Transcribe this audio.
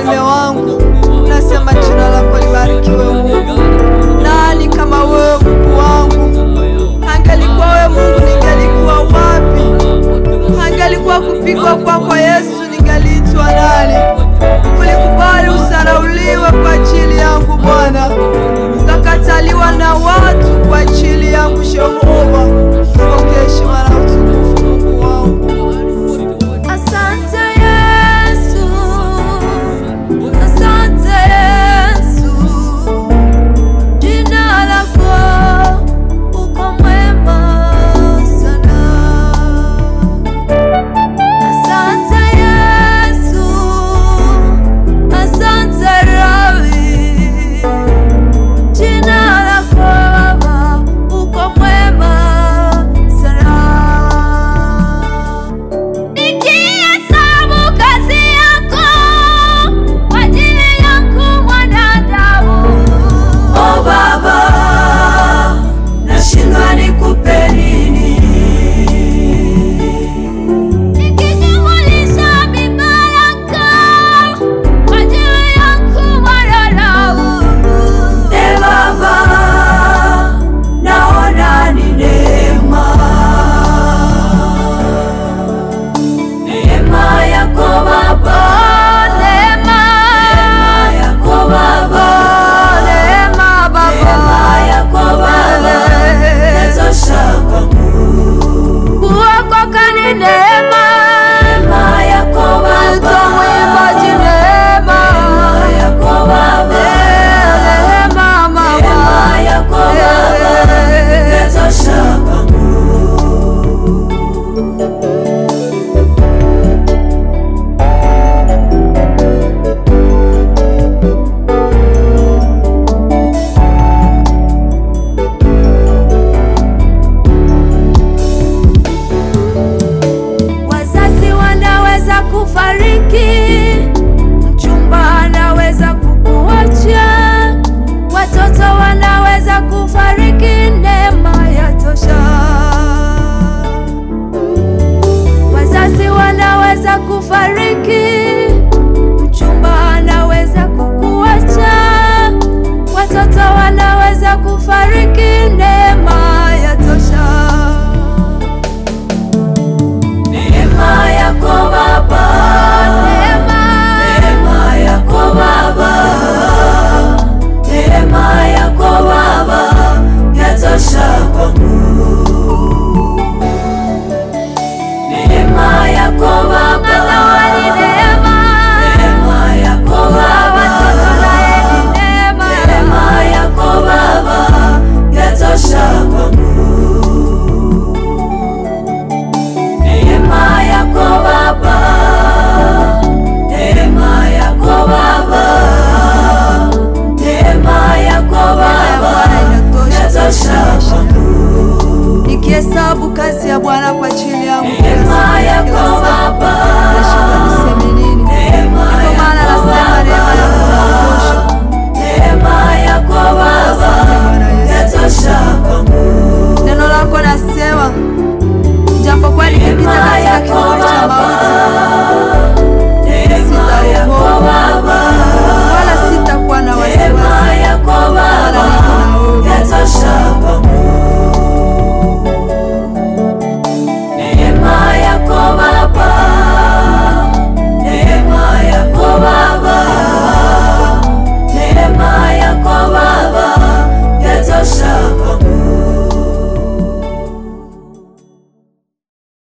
mfalme wangu. Nasema jina lako libarikiwe Mungu. Nani kama wewe Mungu wangu? Angelikuwa wewe Mungu, ningelikuwa wapi? Angelikuwa kupigwa kwako Yesu, ningeliitwa nani? Ulikubali usarauliwe kwa ajili yangu Bwana, ukakataliwa na watu kwa ajili yangu Jehova. Pokea heshima na utukufu Mungu wangu. Asante Yesu, asante Yesu, jina lako uko mwema sana. Asante Yesu, asante Rabi, jina lako Baba uko mwema sana. Nikihesabu kazi yako kwa ajili yangu mwanadamu, Oh Baba, nashindwa nikupe nini? nikijumulisha mibaraka kwa ajili yangu mwanadamu, E Baba, naona ni neema. Neema yako Baba, neema yako Baba, neema Baba, neema yako Baba, yatosha kwangu. kuokoka ni neema, Neema yako Baba, utamwimbaji neema, neema yako Baba, neema Baba, neema yako Baba, yatosha kwangu. wazazi wanaweza kufariki, mchumba anaweza kukuacha, watoto wanaweza kufariki, neema yatosha. Wazazi wanaweza kufariki, mchumba anaweza kukuacha, watoto wanaweza kufariki, neema